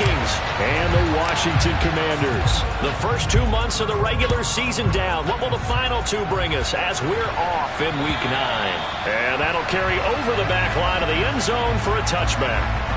Vikings and the Washington Commanders. The first 2 months of the regular season down. What will the final two bring us as we're off in Week 9? And that'll carry over the back line of the end zone for a touchback.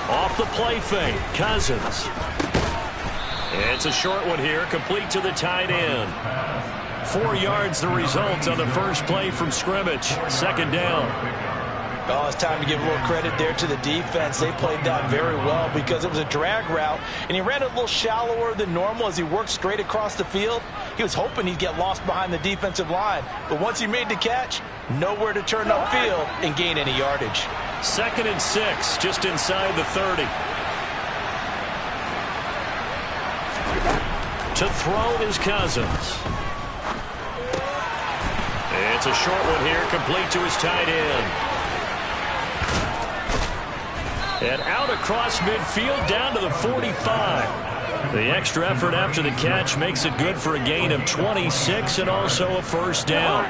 Off the play fake, Cousins. It's a short one here, complete to the tight end. 4 yards the result on the first play from scrimmage. Second down. Oh, it's time to give a little credit there to the defense. They played that very well because it was a drag route, and he ran it a little shallower than normal as he worked straight across the field. He was hoping he'd get lost behind the defensive line, but once he made the catch, nowhere to turn upfield and gain any yardage. 2nd and 6, just inside the 30. To throw is Cousins. It's a short one here, complete to his tight end. And out across midfield, down to the 45. The extra effort after the catch makes it good for a gain of 26 and also a first down.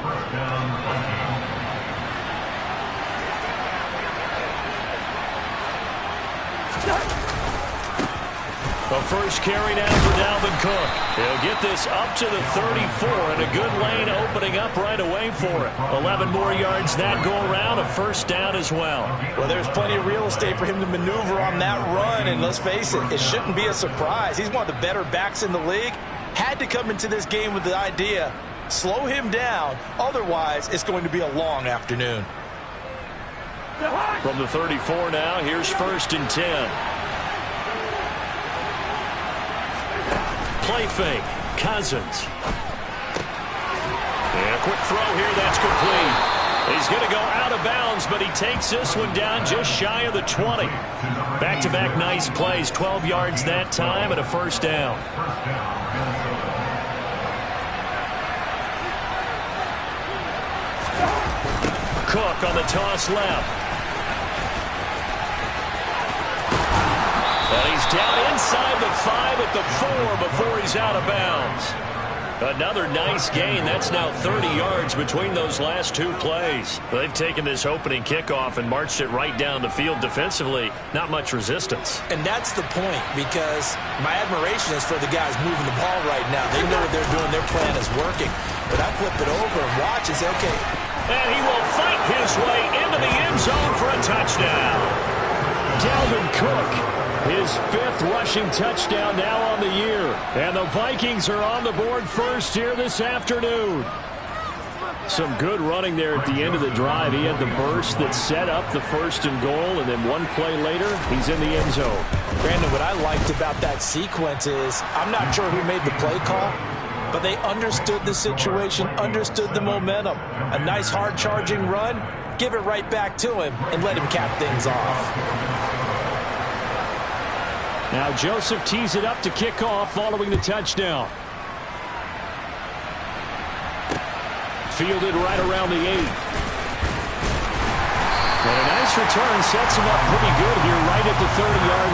A first carry down for Dalvin Cook. He'll get this up to the 34, and a good lane opening up right away for it. 11 more yards that go around, a first down as well. Well, there's plenty of real estate for him to maneuver on that run, and let's face it, it shouldn't be a surprise. He's one of the better backs in the league. Had to come into this game with the idea, slow him down, otherwise it's going to be a long afternoon. From the 34 now, here's 1st and 10. Play fake, Cousins. And a quick throw here, that's complete. He's going to go out of bounds, but he takes this one down just shy of the 20. Back-to-back nice plays, 12 yards that time and a first down. Cook on the toss left. And he's down inside the 5 at the 4 before he's out of bounds. Another nice gain. That's now 30 yards between those last 2 plays. They've taken this opening kickoff and marched it right down the field defensively. Not much resistance. And that's the point, because my admiration is for the guys moving the ball right now. They know what they're doing. Their plan is working. But I flip it over and watch and say, okay. And he will fight his way into the end zone for a touchdown. Dalvin Cook. His 5th rushing touchdown now on the year. And the Vikings are on the board first here this afternoon. Some good running there at the end of the drive. He had the burst that set up the 1st and goal, and then 1 play later, he's in the end zone. Brandon, what I liked about that sequence is I'm not sure who made the play call, but they understood the situation, understood the momentum. A nice hard-charging run, give it right back to him, and let him cap things off. Now Joseph tees it up to kick off following the touchdown. Fielded right around the 8. And a nice return sets him up pretty good here right at the 30-yard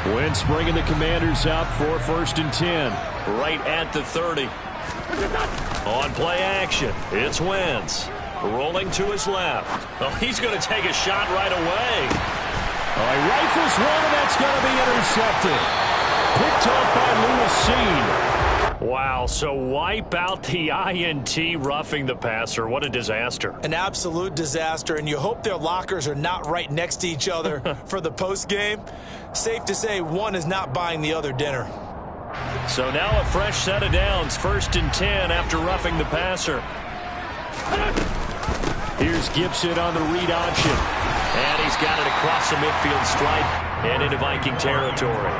line. Wentz bringing the Commanders out for 1st and 10. Right at the 30. On play action, it's Wentz. Rolling to his left. Oh, he's going to take a shot right away. Oh, he rifles one, and that's going to be intercepted. Picked off by Lewis Cine. Wow, so wipe out the INT, roughing the passer. What a disaster. An absolute disaster, and you hope their lockers are not right next to each other for the postgame. Safe to say one is not buying the other dinner. So now a fresh set of downs, 1st and 10 after roughing the passer. Here's Gibson on the read option. And he's got it across the midfield stripe and into Viking territory.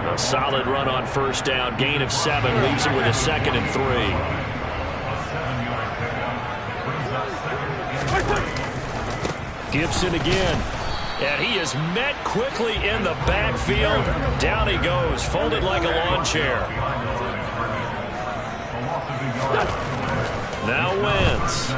A solid run on 1st down, gain of 7, leaves him with a 2nd and 3. Gibson again. And he is met quickly in the backfield. Down he goes, folded like a lawn chair. Now Wentz.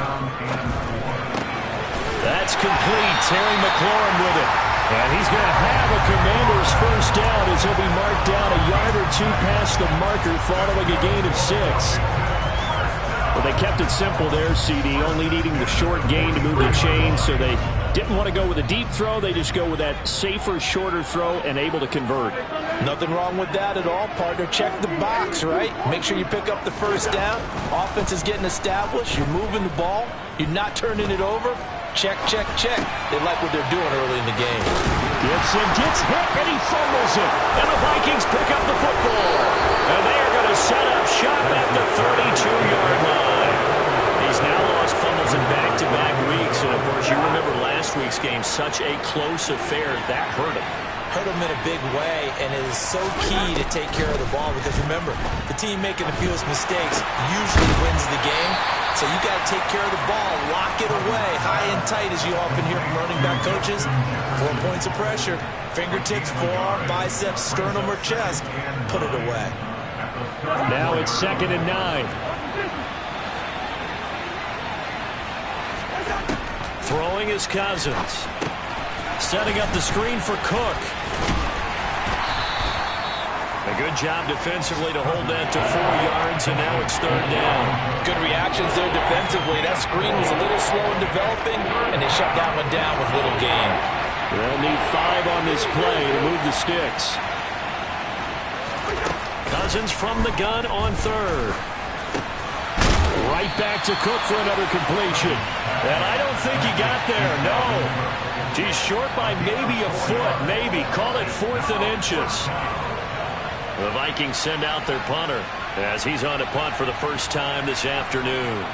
That's complete. Terry McLaurin with it. And he's going to have a Commanders first down as he'll be marked down a yard or two past the marker following a gain of 6. Well, they kept it simple there, CD, only needing the short gain to move the chain, so they didn't want to go with a deep throw. They just go with that safer, shorter throw and able to convert. Nothing wrong with that at all, partner. Check the box, right? Make sure you pick up the first down. Offense is getting established. You're moving the ball. You're not turning it over. Check, check, check. They like what they're doing early in the game. Gibson gets hit, and he fumbles it. And the Vikings pick up the football. And they are going to set up shop at the 32-yard line. He's now lost fumbles in back-to-back weeks. And, of course, you remember last week's game, such a close affair. That hurt him. Hurt him in a big way, and it is so key to take care of the ball because, remember, the team making the fewest mistakes usually wins the game. So you got to take care of the ball, lock it away, high and tight, as you often hear from running back coaches. 4 points of pressure, fingertips, forearm, biceps, sternum, or chest. Put it away. Now it's 2nd and 9. Throwing is Cousins. Setting up the screen for Cook. A good job defensively to hold that to 4 yards, and now it's 3rd down. Good reactions there defensively. That screen was a little slow in developing, and they shut that one down with little gain. They'll need 5 on this play to move the sticks. Cousins from the gun on 3rd. Right back to Cook for another completion. And I don't think he got there, no. He's short by maybe a foot, maybe. Call it 4th and inches. The Vikings send out their punter as he's on to punt for the first time this afternoon.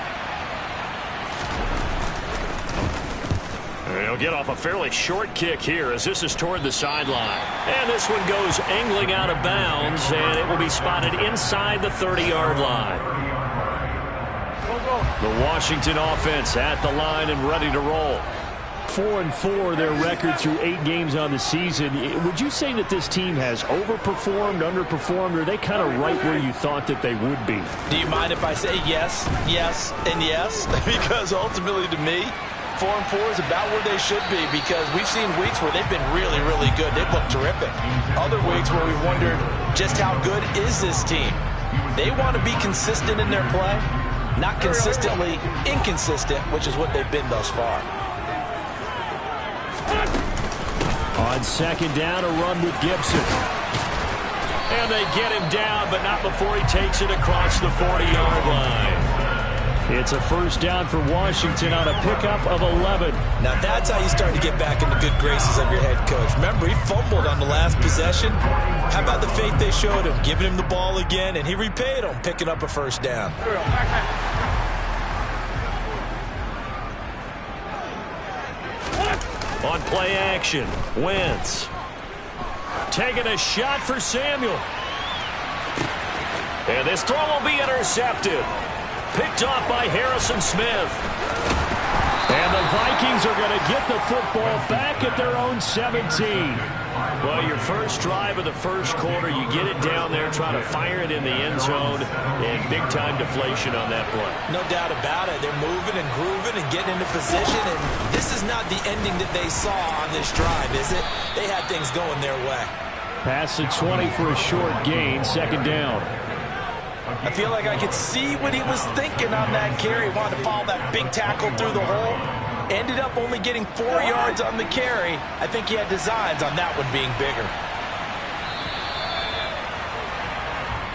He'll get off a fairly short kick here as this is toward the sideline. And this one goes angling out of bounds, and it will be spotted inside the 30-yard line. The Washington offense at the line and ready to roll. 4-4 their record through 8 games on the season. Would you say that this team has overperformed, underperformed, or are they kind of right where you thought that they would be? Do you mind if I say yes, yes, and yes? Because ultimately to me, 4-4 is about where they should be because we've seen weeks where they've been really, really good. They've looked terrific. Other weeks where we've wondered just how good is this team. They want to be consistent in their play, not consistently inconsistent, which is what they've been thus far. On 2nd down, a run with Gibson. And they get him down, but not before he takes it across the 40-yard line. It's a first down for Washington on a pickup of 11. Now that's how you start to get back in the good graces of your head coach. Remember, he fumbled on the last possession. How about the faith they showed him, giving him the ball again, and he repaid him, picking up a first down. On play action, Wentz. Taking a shot for Samuel. And this throw will be intercepted. Picked off by Harrison Smith. And the Vikings are going to get the football back at their own 17. Well, your first drive of the first quarter, you get it down there, try to fire it in the end zone, and big-time deflation on that play. No doubt about it. They're moving and grooving and getting into position, and this is not the ending that they saw on this drive, is it? They had things going their way. Past the 20 for a short gain, 2nd down. I feel like I could see what he was thinking on that carry. He wanted to follow that big tackle through the hole. Ended up only getting 4 yards on the carry. I think he had designs on that one being bigger.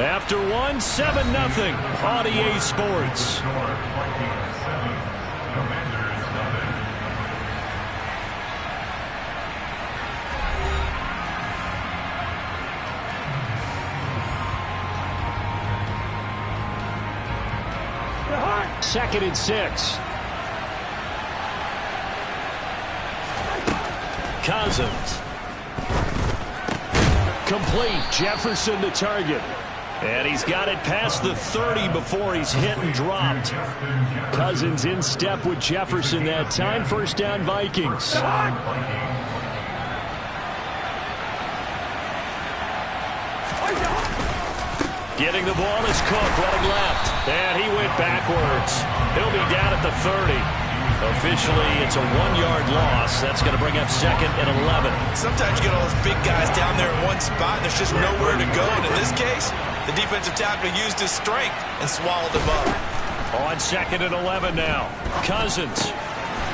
After 1, 7-0 on EA Sports. Second and 6. Cousins. Complete. Jefferson to target. And he's got it past the 30 before he's hit and dropped. Cousins in step with Jefferson that time. First down, Vikings. Getting the ball is Cook, running left. And he went backwards. He'll be down at the 30. Officially, it's a 1-yard loss. That's going to bring up 2nd and 11. Sometimes you get all those big guys down there in one spot, and there's just nowhere to go. And in this case, the defensive tackle used his strength and swallowed him up. On 2nd and 11 now. Cousins.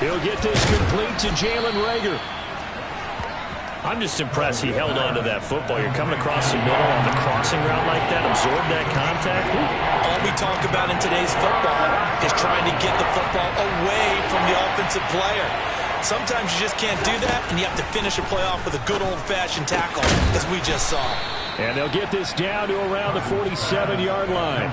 He'll get this complete to Jalen Reagor. I'm just impressed he held on to that football. You're coming across the middle on the crossing route like that, absorb that contact. All we talk about in today's football is trying to get the football away from the offensive player. Sometimes you just can't do that, and you have to finish a play off with a good old-fashioned tackle, as we just saw. And they'll get this down to around the 47-yard line.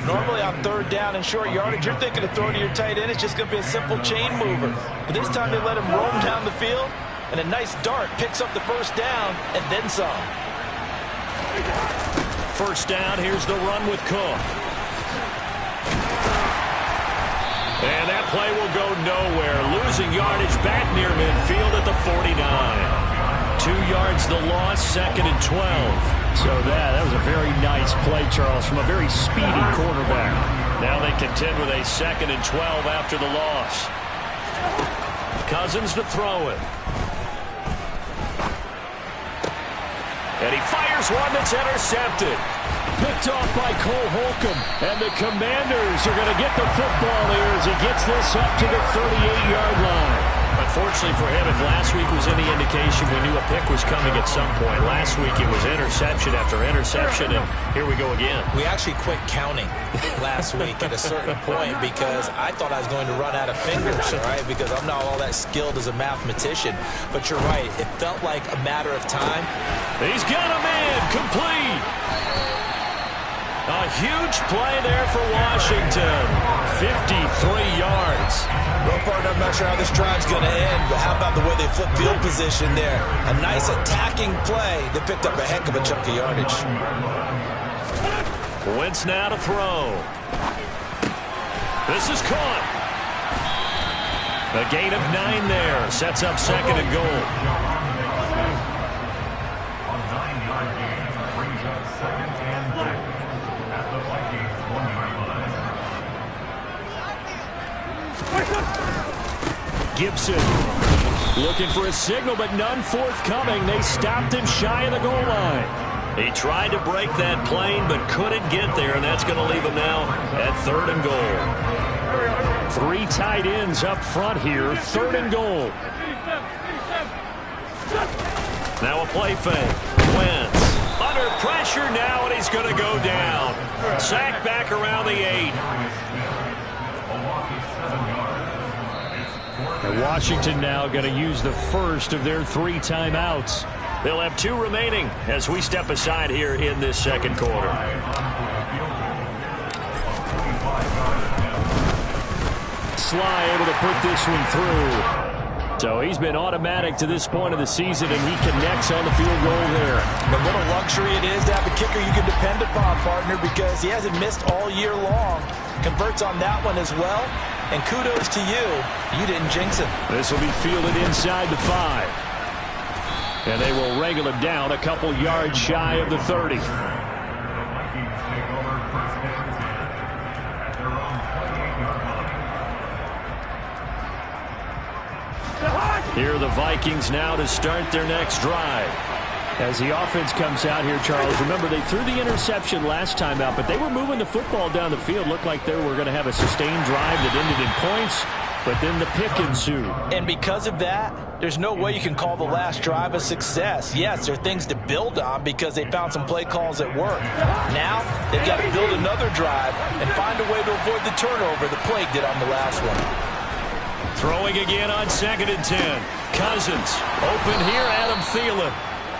Normally on 3rd down and short yardage, you're thinking of throwing to your tight end. It's just going to be a simple chain mover. But this time they let him roam down the field, and a nice dart picks up the 1st down and then some. 1st down, here's the run with Cook. And that play will go nowhere. Losing yardage back near midfield at the 49. 2 yards the loss, 2nd and 12. So that was a very nice play, Charles, from a very speedy quarterback. Now they contend with a 2nd and 12 after the loss. Cousins to throw it. And he fires one that's intercepted. Picked off by Cole Holcomb. And the Commanders are going to get the football here as he gets this up to the 38-yard line. Unfortunately for him, if last week was any indication, we knew a pick was coming at some point. Last week it was interception after interception, and here we go again. We actually quit counting last week at a certain point because I thought I was going to run out of fingers, right? Because I'm not all that skilled as a mathematician. But you're right. It felt like a matter of time. He's got a man complete. A huge play there for Washington. 53 yards. Well, partner, I'm not sure how this drive's going to end, but how about the way they flip field position there? A nice attacking play that picked up a heck of a chunk of yardage. Wentz now to throw. This is caught. A gain of 9 there. Sets up 2nd and goal. On 9-yard gain, brings up 2nd and goal at the Vikings 1-yard line. Gibson looking for a signal, but none forthcoming. They stopped him shy of the goal line. He tried to break that plane, but couldn't get there, and that's going to leave him now at 3rd and goal. 3 tight ends up front here, 3rd and goal. Now a play fake. Wentz under pressure now, and he's going to go down. Sacked back around the 8. And Washington now going to use the first of their 3 timeouts. They'll have 2 remaining as we step aside here in this 2nd quarter. Sly able to put this one through. So he's been automatic to this point of the season, and he connects on the field goal there. But what a luxury it is to have a kicker you can depend upon, partner, because he hasn't missed all year long. Converts on that one as well. And kudos to you. You didn't jinx him. This will be fielded inside the 5. And they will wrangle him down a couple yards shy of the 30. Here are the Vikings now to start their next drive. As the offense comes out here, Charles, remember they threw the interception last time out, but they were moving the football down the field. Looked like they were going to have a sustained drive that ended in points, but then the pick ensued. And because of that, there's no way you can call the last drive a success. Yes, there are things to build on because they found some play calls at work. Now, they've got to build another drive and find a way to avoid the turnover the Plague did on the last one. Throwing again on 2nd and 10. Cousins open here, Adam Thielen.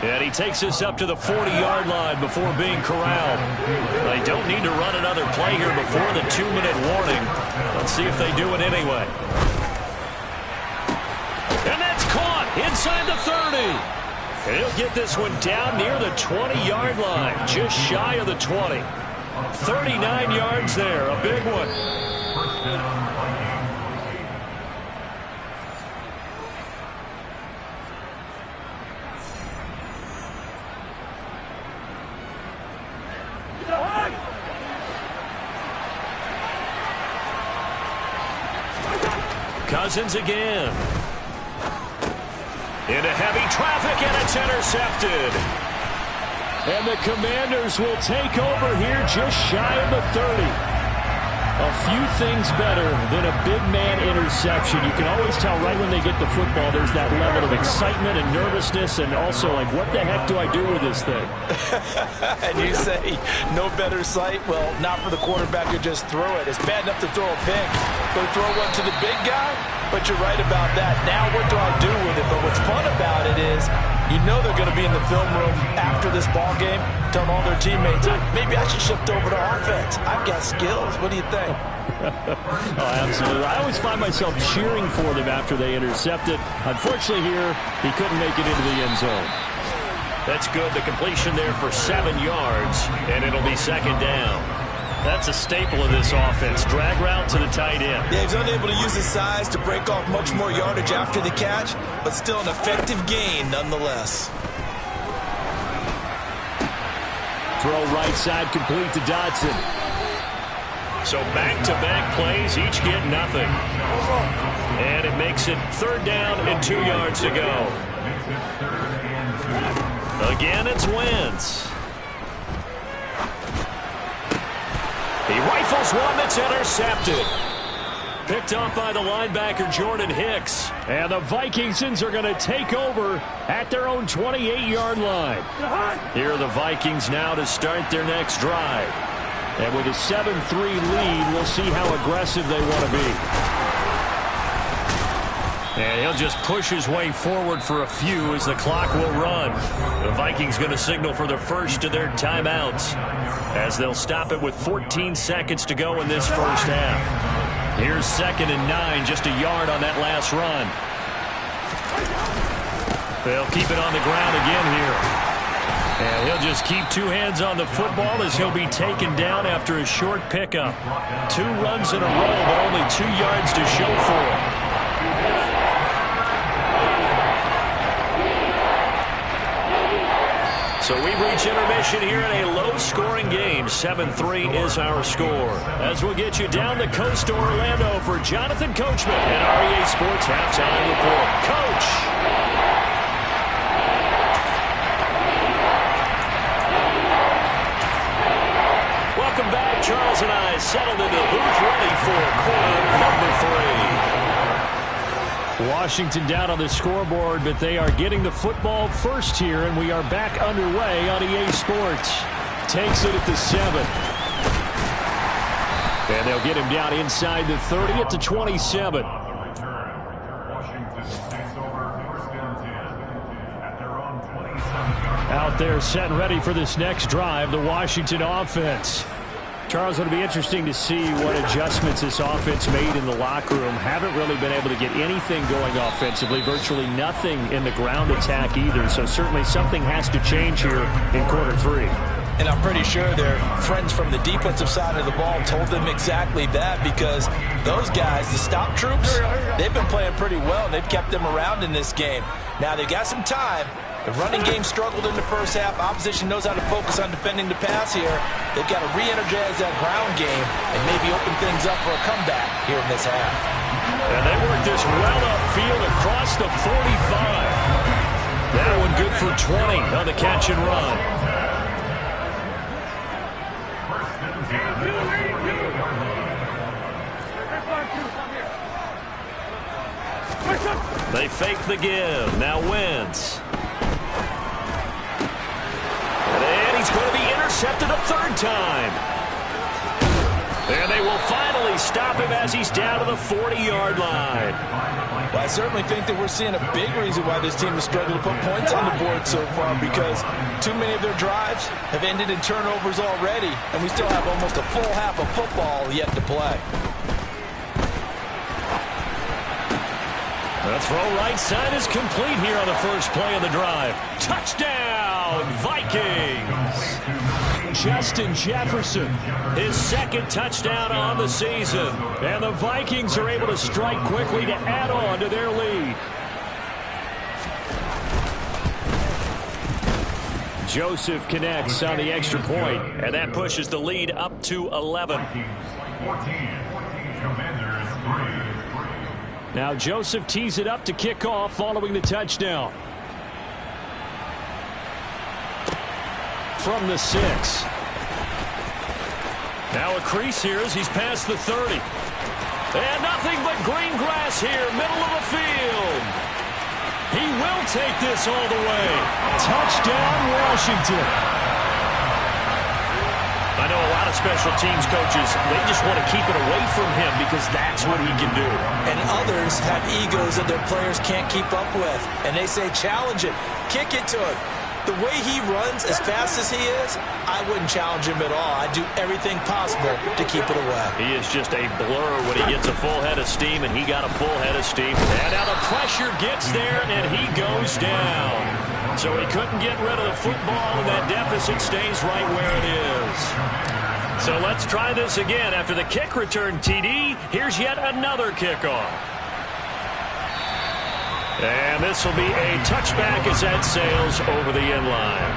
And he takes us up to the 40-yard line before being corralled. They don't need to run another play here before the 2-minute warning. Let's see if they do it anyway. And that's caught inside the 30. And he'll get this one down near the 20-yard line, just shy of the 20. 39 yards there, a big one. Cousins again. Into heavy traffic, and it's intercepted. And the Commanders will take over here just shy of the 30. A few things better than a big man interception. You can always tell right when they get the football, there's that level of excitement and nervousness, and also like, what the heck do I do with this thing? And you say, no better sight? Well, not for the quarterback who just threw it. It's bad enough to throw a pick, but throw one to the big guy? But you're right about that. Now what do I do with it? But what's fun about it is, you know they're going to be in the film room after this ball game, telling all their teammates, maybe I should shift over to offense. I've got skills. What do you think? Oh, absolutely. I always find myself cheering for them after they intercept it. Unfortunately here, he couldn't make it into the end zone. That's good. The completion there for 7 yards, and it'll be second down. That's a staple of this offense. Drag route to the tight end. Yeah, he's unable to use his size to break off much more yardage after the catch, but still an effective gain nonetheless. Throw right side complete to Dotson. So back-to-back plays, each get nothing. And it makes it third down and 2 yards to go. Again, it's Wentz. He rifles one that's intercepted. Picked off by the linebacker, Jordan Hicks. And the Vikingsons are going to take over at their own 28-yard line. Here are the Vikings now to start their next drive. And with a 7-3 lead, we'll see how aggressive they want to be. And he'll just push his way forward for a few as the clock will run. The Vikings going to signal for the first of their timeouts as they'll stop it with 14 seconds to go in this first half. Here's 2nd and 9, just a yard on that last run. They'll keep it on the ground again here. And he'll just keep 2 hands on the football as he'll be taken down after a short pickup. 2 runs in a row, but only 2 yards to show for it. So we've reached intermission here in a low-scoring game. 7-3 is our score. As we'll get you down the coast to Orlando for Jonathan Coachman and REA Sports Halftime Report. Coach! Welcome back. Charles and I settled into the booth ready for quarter number 3. Washington down on the scoreboard, but they are getting the football first here, and we are back underway on EA Sports. Takes it at the 7. And they'll get him down inside the 30 at the 27. Out there set and ready for this next drive, the Washington offense. Charles, it'll be interesting to see what adjustments this offense made in the locker room. Haven't really been able to get anything going offensively, virtually nothing in the ground attack either. So certainly something has to change here in quarter 3. And I'm pretty sure their friends from the defensive side of the ball told them exactly that, because those guys, the stop troops, they've been playing pretty well. They've kept them around in this game. Now they've got some time. The running game struggled in the first half. Opposition knows how to focus on defending the pass here. They've got to re-energize that ground game and maybe open things up for a comeback here in this half. And they work this well upfield across the 45. That one good for 20 on the catch and run. They fake the give. Now Wentz. And he's going to be intercepted a 3rd time. And they will finally stop him as he's down to the 40-yard line. Well, I certainly think that we're seeing a big reason why this team has struggled to put points on the board so far, because too many of their drives have ended in turnovers already, and we still have almost a full half of football yet to play. The throw right side is complete here on the first play of the drive. Touchdown, Vikings! Justin Jefferson, his 2nd touchdown on the season. And the Vikings are able to strike quickly to add on to their lead. Joseph connects on the extra point, and that pushes the lead up to 11. 14, Commanders 3. Now Joseph tees it up to kick off following the touchdown. From the 6. Now a crease here as he's past the 30. And nothing but green grass here, middle of the field. He will take this all the way. Touchdown, Washington. I know a lot of special teams coaches, they just want to keep it away from him because that's what he can do. And others have egos that their players can't keep up with. And they say, challenge it, kick it to him. The way he runs as fast as he is, I wouldn't challenge him at all. I'd do everything possible to keep it away. He is just a blur when he gets a full head of steam, and he got a full head of steam. And now the pressure gets there, and he goes down. So he couldn't get rid of the football, and that deficit stays right where it is. So let's try this again. After the kick return TD, here's yet another kickoff. And this will be a touchback as that sails over the end line.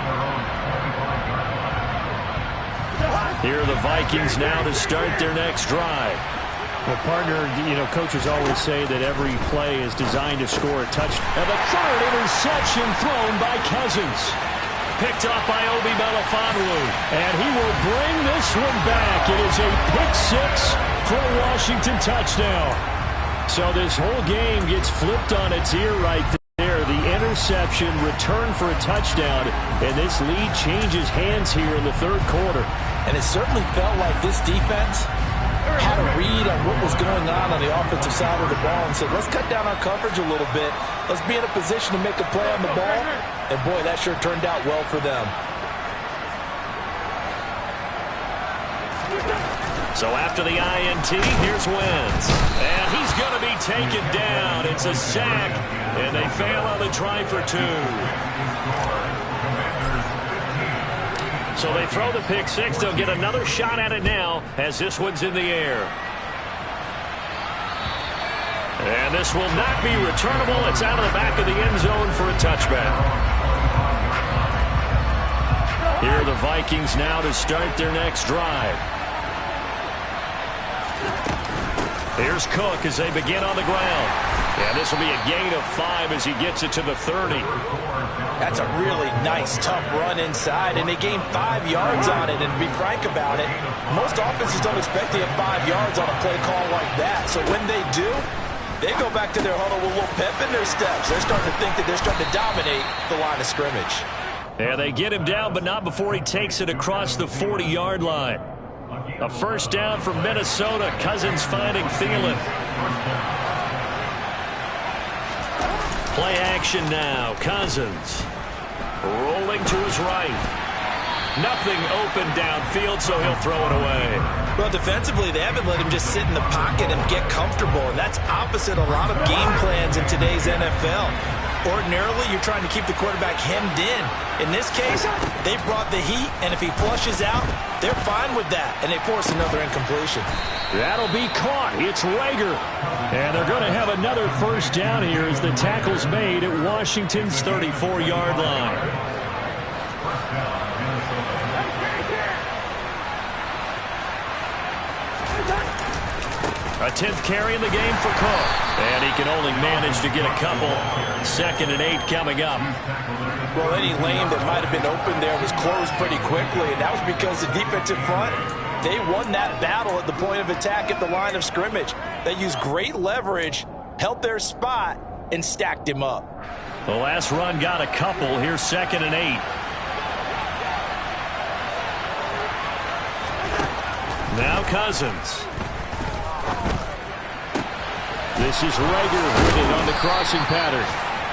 Here are the Vikings now to start their next drive. Well, partner, coaches always say that every play is designed to score a touchdown. And the third interception thrown by Cousins. Picked off by Obi Melifonwu. And he will bring this one back. It is a pick 6 for a Washington touchdown. So this whole game gets flipped on its ear right there. The interception, return for a touchdown, and this lead changes hands here in the third quarter. And it certainly felt like this defense had a read on what was going on the offensive side of the ball and said, let's cut down our coverage a little bit. Let's be in a position to make a play on the ball. And, boy, that sure turned out well for them. So after the INT, here's Wentz. And he's going to be taken down. It's a sack, and they fail on the try for 2. So they throw the pick 6. They'll get another shot at it now as this one's in the air. And this will not be returnable. It's out of the back of the end zone for a touchback. Here are the Vikings now to start their next drive. Here's Cook as they begin on the ground. And this will be a gain of 5 as he gets it to the 30. That's a really nice, tough run inside, and they gained 5 yards on it. And to be frank about it, most offenses don't expect to have 5 yards on a play call like that. So when they do, they go back to their huddle with a little pep in their steps. They're starting to think that they're starting to dominate the line of scrimmage. Yeah, they get him down, but not before he takes it across the 40-yard line. A first down from Minnesota. Cousins finding Thielen. Play action now. Cousins rolling to his right. Nothing open downfield, so he'll throw it away. Well, defensively, they haven't let him just sit in the pocket and get comfortable, and that's opposite a lot of game plans in today's NFL. Ordinarily, you're trying to keep the quarterback hemmed in. In this case, they brought the heat, and if he flushes out, they're fine with that, and they force another incompletion. That'll be caught. It's Rager. And they're going to have another first down here as the tackle's made at Washington's 34-yard line. A 10th carry in the game for Cook. And he can only manage to get a couple. 2nd and 8 coming up. Well, any lane that might have been open there was closed pretty quickly, and that was because the defensive front, they won that battle at the point of attack at the line of scrimmage. They used great leverage, held their spot, and stacked him up. The last run got a couple. Here's 2nd and 8. Now Cousins. This is Rager with it on the crossing pattern.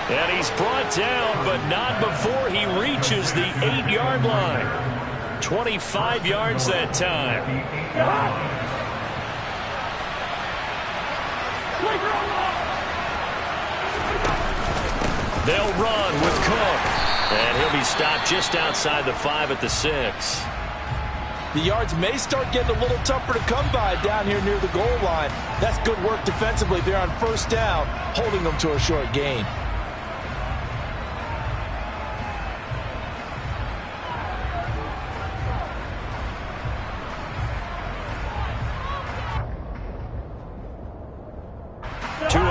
And he's brought down, but not before he reaches the 8-yard line. 25 yards that time. They'll run with Cook. And he'll be stopped just outside the 5 at the 6. The yards may start getting a little tougher to come by down here near the goal line. That's good work defensively there on first down, holding them to a short gain.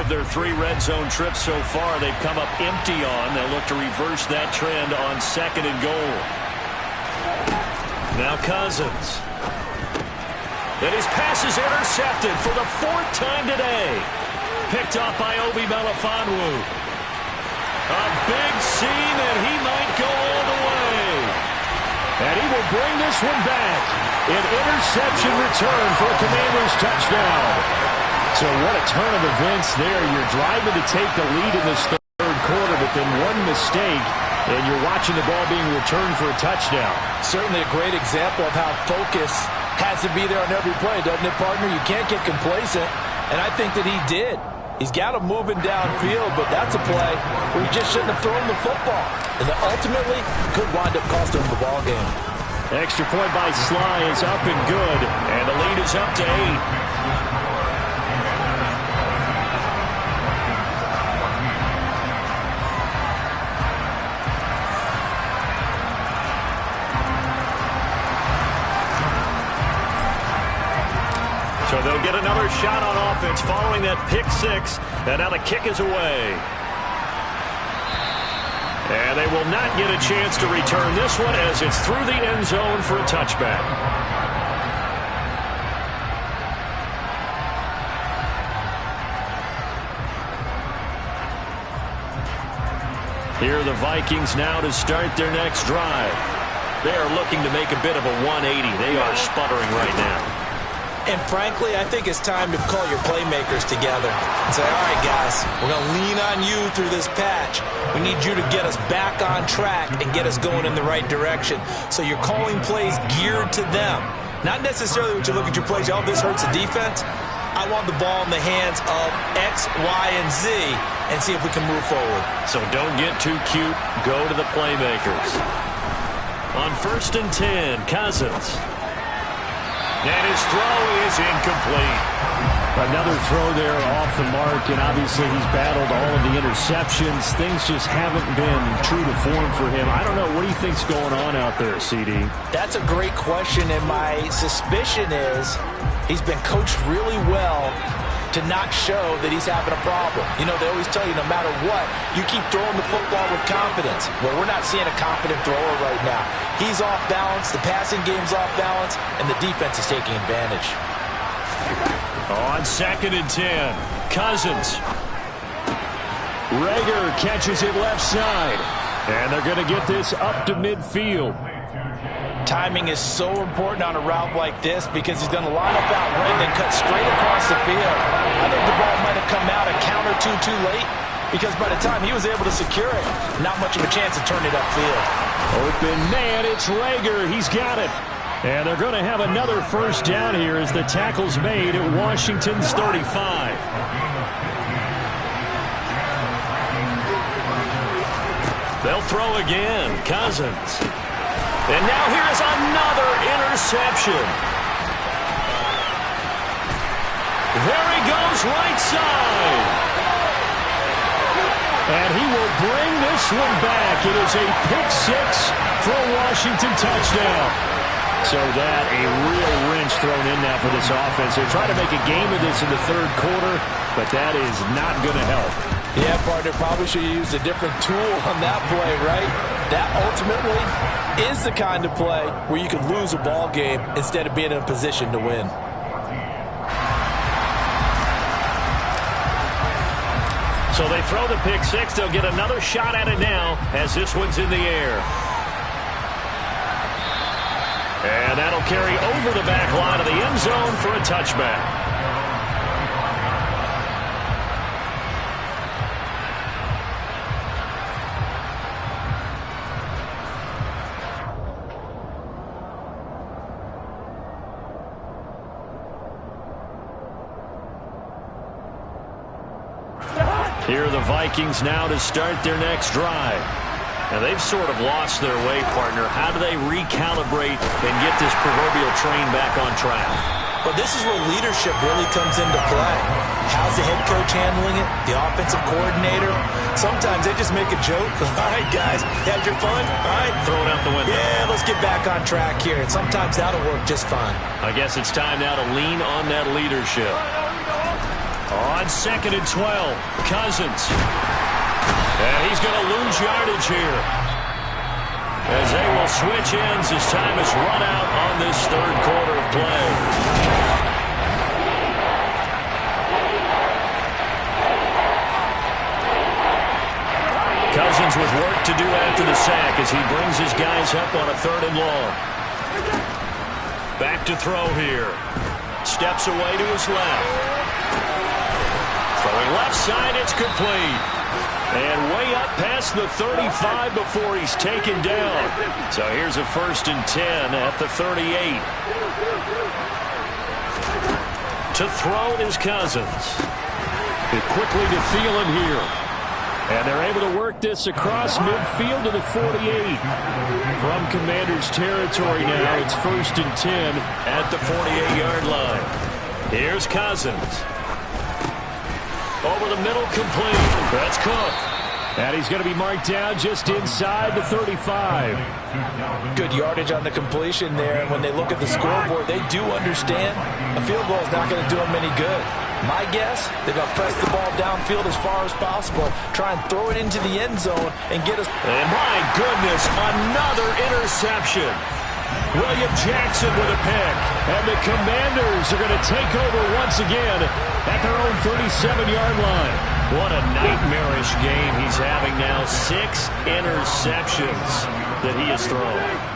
of their 3 red zone trips so far, they've come up empty on. They'll look to reverse that trend on 2nd and goal. Now Cousins. And his pass is intercepted for the 4th time today. Picked off by Obi Melifonwu. A big seam, and he might go all the way. And he will bring this one back. An interception return for a Commanders touchdown. So what a turn of events there. You're driving to take the lead in this 3rd quarter, but then one mistake, and you're watching the ball being returned for a touchdown. Certainly a great example of how focus has to be there on every play, doesn't it, partner? You can't get complacent, and I think that he did. He's got him moving downfield, but that's a play where he just shouldn't have thrown the football. And that ultimately could wind up costing him the ball game. Extra point by Sly is up and good, and the lead is up to 8. So they'll get another shot on offense following that pick 6. And now the kick is away. And they will not get a chance to return this one as it's through the end zone for a touchback. Here are the Vikings now to start their next drive. They are looking to make a bit of a 180. They are sputtering right now. And frankly, I think it's time to call your playmakers together and say, all right, guys, we're going to lean on you through this patch. We need you to get us back on track and get us going in the right direction. So you're calling plays geared to them. Not necessarily when you look at your plays, oh, this hurts the defense. I want the ball in the hands of X, Y, and Z and see if we can move forward. So don't get too cute. Go to the playmakers. On 1st and 10, Cousins. And his throw is incomplete. Another throw there off the mark, and obviously he's battled all of the interceptions. Things just haven't been true to form for him. I don't know. What do you think's going on out there, CD? That's a great question, and my suspicion is he's been coached really well to not show that he's having a problem. You know, they always tell you no matter what, you keep throwing the football with confidence. Well, we're not seeing a confident thrower right now. He's off balance, the passing game's off balance, and the defense is taking advantage. On 2nd and 10, Cousins. Rager catches it left side, and they're going to get this up to midfield. Timing is so important on a route like this because he's going to line up out right and then cut straight across the field. I think the ball might have come out a count or two too late because by the time he was able to secure it, not much of a chance to turn it upfield. Open man, it's Rager. He's got it. And they're going to have another first down here as the tackle's made at Washington's 35. They'll throw again. Cousins. And now here's another interception. There he goes, right side. And he will bring this one back. It is a pick 6 for a Washington touchdown. So that a real wrench thrown in now for this offense. They're trying to make a game of this in the 3rd quarter, but that is not going to help. Yeah, partner, probably should have used a different tool on that play, right? That ultimately is the kind of play where you could lose a ball game instead of being in a position to win. So they throw the pick 6. They'll get another shot at it now as this one's in the air. And that'll carry over the back line of the end zone for a touchback. Here are the Vikings now to start their next drive. Now, they've sort of lost their way, partner. How do they recalibrate and get this proverbial train back on track? Well, this is where leadership really comes into play. How's the head coach handling it? The offensive coordinator? Sometimes they just make a joke. All right, guys, you had your fun? All right. Throw it out the window. Yeah, let's get back on track here. And sometimes that'll work just fine. I guess it's time now to lean on that leadership. On 2nd and 12, Cousins. And he's going to lose yardage here, as they will switch ends as time has run out on this third quarter of play. Cousins with work to do after the sack as he brings his guys up on a 3rd and long. Back to throw here. Steps away to his left. Throwing left side, it's complete. And way up past the 35 before he's taken down. So here's a 1st and 10 at the 38. To throw is Cousins. Quickly to Thielen here. And they're able to work this across midfield to the 48. From Commanders territory now, it's 1st and 10 at the 48-yard line. Here's Cousins. Over the middle, complete. That's Cook. And he's going to be marked down just inside the 35. Good yardage on the completion there, and when they look at the scoreboard, they do understand a field goal is not going to do them any good. My guess, they're going to press the ball downfield as far as possible, try and throw it into the end zone and get us. And my goodness, another interception. William Jackson with a pick. And the Commanders are going to take over once again at their own 37-yard line. What a nightmarish game he's having now. 6 interceptions that he has thrown.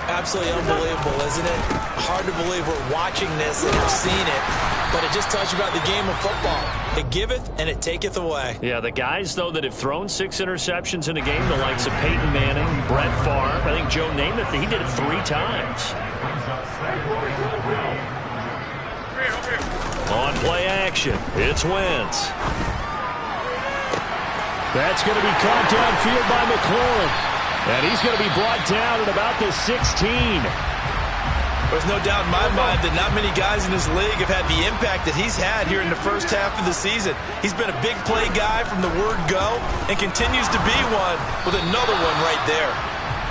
Absolutely unbelievable, isn't it? Hard to believe we're watching this and have seen it, but it just tells you about the game of football. It giveth and it taketh away. Yeah, the guys, though, that have thrown 6 interceptions in a game, the likes of Peyton Manning, Brett Favre, I think Joe Namath, he did it 3 times. On play action, it's Wentz. That's going to be caught downfield by McLaurin. And he's going to be brought down at about the 16. There's no doubt in my mind that not many guys in this league have had the impact that he's had here in the first half of the season. He's been a big play guy from the word go and continues to be one with another one right there.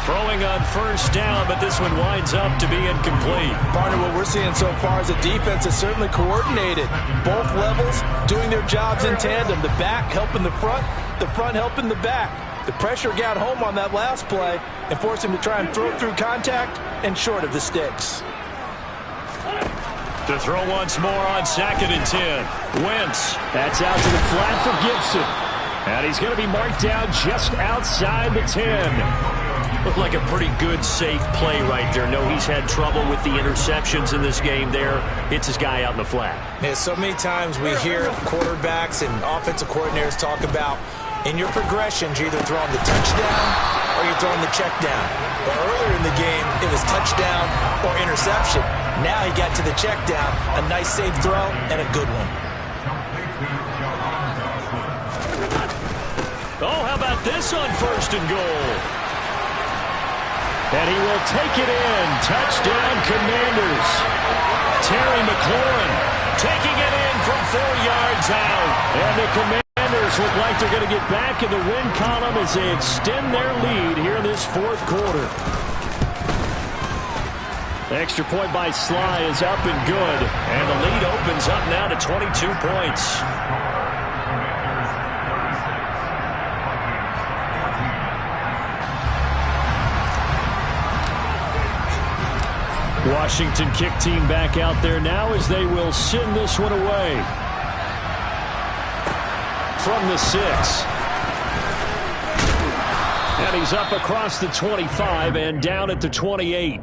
Throwing on 1st down, but this one winds up to be incomplete. Partner, what we're seeing so far is a defense that's certainly coordinated. Both levels doing their jobs in tandem. The back helping the front helping the back. The pressure got home on that last play and forced him to try and throw through contact and short of the sticks. To throw once more on 2nd and 10. Wentz. That's out to the flat for Gibson. And he's going to be marked down just outside the 10. Looked like a pretty good, safe play right there. No, he's had trouble with the interceptions in this game there. Hits his guy out in the flat. Yeah, so many times we hear quarterbacks and offensive coordinators talk about in your progressions, you're either throwing the touchdown or you're throwing the check down. But earlier in the game, it was touchdown or interception. Now he got to the check down, a nice safe throw, and a good one. Oh, how about this on 1st and goal? And he will take it in. Touchdown, Commanders. Terry McLaurin taking it in from 4 yards out. And the Commanders look like they're going to get back in the win column as they extend their lead here in this 4th quarter. The extra point by Sly is up and good. And the lead opens up now to 22 points. Washington kick team back out there now as they will send this one away. From the 6. And he's up across the 25 and down at the 28.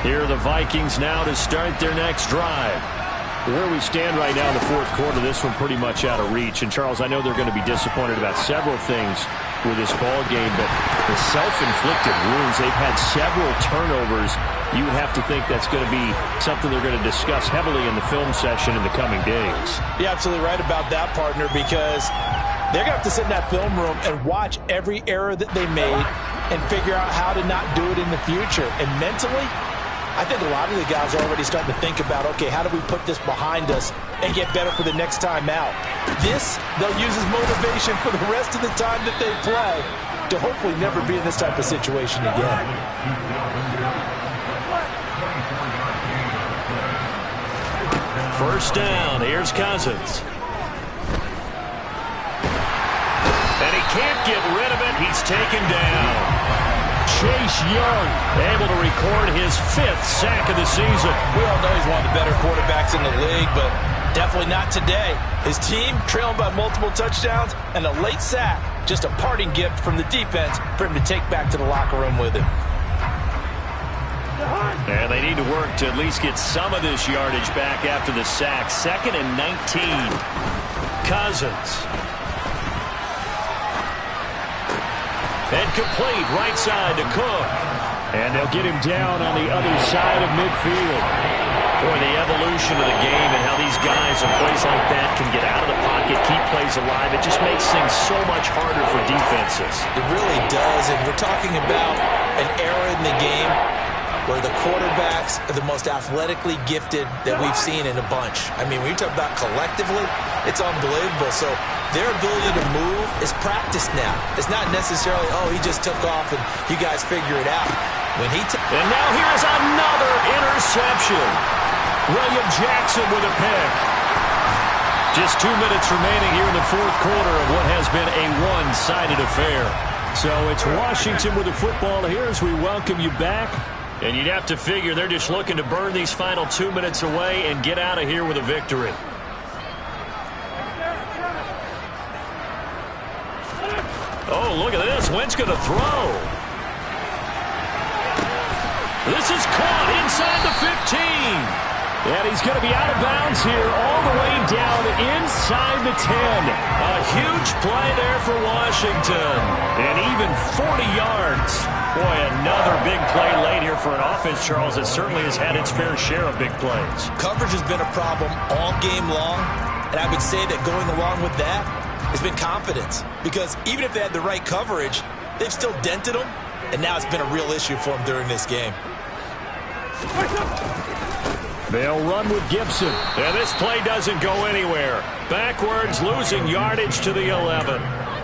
Here are the Vikings now to start their next drive. Where we stand right now in the 4th quarter, this one pretty much out of reach. And, Charles, I know they're going to be disappointed about several things with this ball game, but the self-inflicted wounds, they've had several turnovers. You would have to think that's going to be something they're going to discuss heavily in the film session in the coming days. You're absolutely right about that, partner, because they're going to have to sit in that film room and watch every error that they made and figure out how to not do it in the future. And mentally, I think a lot of the guys are already starting to think about, okay, how do we put this behind us and get better for the next time out? This, they'll use as motivation for the rest of the time that they play to hopefully never be in this type of situation again. First down, here's Cousins. And he can't get rid of it. He's taken down. Chase Young able to record his 5th sack of the season. We all know he's one of the better quarterbacks in the league, but definitely not today. His team trailing by multiple touchdowns and a late sack. Just a parting gift from the defense for him to take back to the locker room with him. And they need to work to at least get some of this yardage back after the sack. 2nd and 19. Cousins. And complete right side to Cook. And they'll get him down on the other side of midfield. Boy, the evolution of the game and how these guys in plays like that can get out of the pocket, keep plays alive, it just makes things so much harder for defenses. It really does, and we're talking about an era in the game where the quarterbacks are the most athletically gifted that we've seen in a bunch. I mean, when you talk about collectively, it's unbelievable. So their ability to move is practiced now. It's not necessarily, oh, he just took off and you guys figure it out. And now here's another interception. William Jackson with a pick. Just 2 minutes remaining here in the 4th quarter of what has been a one-sided affair. So it's Washington with the football here as we welcome you back. And you'd have to figure they're just looking to burn these final 2 minutes away and get out of here with a victory. Oh, look at this. Wentz going to throw. This is caught inside the 15. And he's going to be out of bounds here all the way down inside the 10. A huge play there for Washington. And even 40 yards. Boy, another big play late here for an offense, Charles, that certainly has had its fair share of big plays. Coverage has been a problem all game long, and I would say that going along with that has been confidence. Because even if they had the right coverage, they've still dented them, and now it's been a real issue for them during this game. They'll run with Gibson. And this play doesn't go anywhere. Backwards, losing yardage to the 11.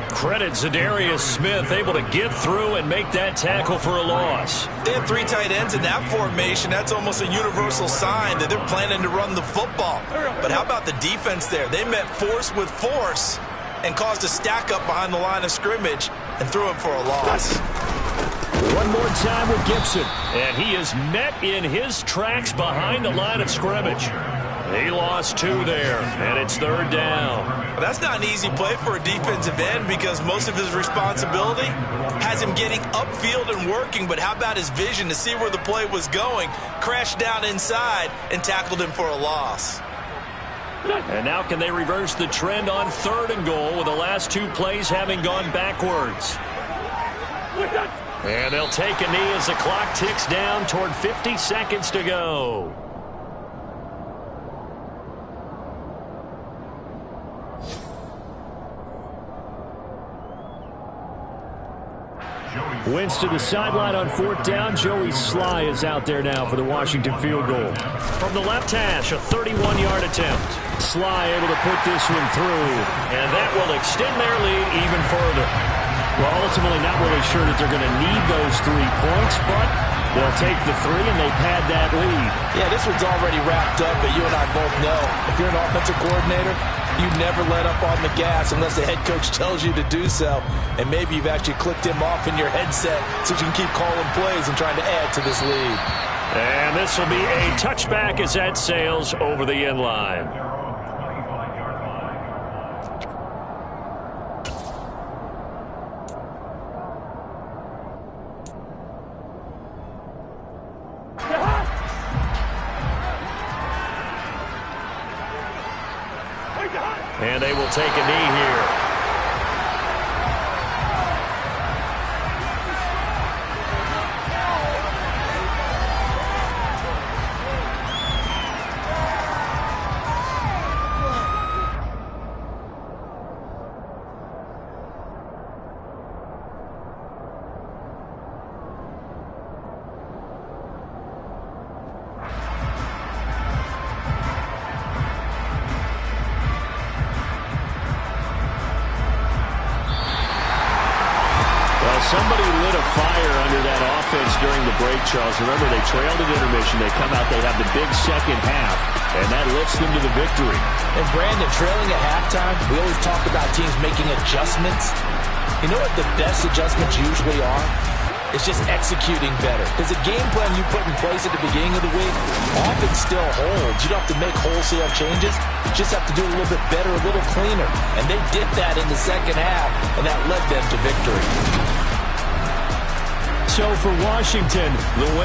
Credit Zadarius Smith, able to get through and make that tackle for a loss. They have 3 tight ends in that formation. That's almost a universal sign that they're planning to run the football. But how about the defense there? They met force with force and caused a stack up behind the line of scrimmage and threw him for a loss. One more time with Gibson. And he is met in his tracks behind the line of scrimmage. He lost 2 there, and it's 3rd down. Well, that's not an easy play for a defensive end because most of his responsibility has him getting upfield and working, but how about his vision to see where the play was going, crashed down inside, and tackled him for a loss. And now can they reverse the trend on 3rd and goal with the last 2 plays having gone backwards? And they'll take a knee as the clock ticks down toward 50 seconds to go. Wentz to the sideline on 4th down. Joey Sly is out there now for the Washington field goal. From the left hash, a 31-yard attempt. Sly able to put this one through. And that will extend their lead even further. Well, ultimately not really sure that they're going to need those 3 points, but they'll take the 3 and they pad that lead. Yeah, this one's already wrapped up, but you and I both know if you're an offensive coordinator, you never let up on the gas unless the head coach tells you to do so. And maybe you've actually clicked him off in your headset so you can keep calling plays and trying to add to this lead. And this will be a touchback as that sails over the end line. And they will take a knee here. Well, somebody lit a fire under that offense during the break, Charles. Remember, they trailed at intermission. They come out, they have the big second half, and that lifts them to the victory. And Brandon, trailing at halftime, we always talk about teams making adjustments. You know what the best adjustments usually are? It's just executing better. Because the game plan you put in place at the beginning of the week often still holds. You don't have to make wholesale changes. You just have to do it a little bit better, a little cleaner. And they did that in the second half, and that led them to victory. So for Washington, the win.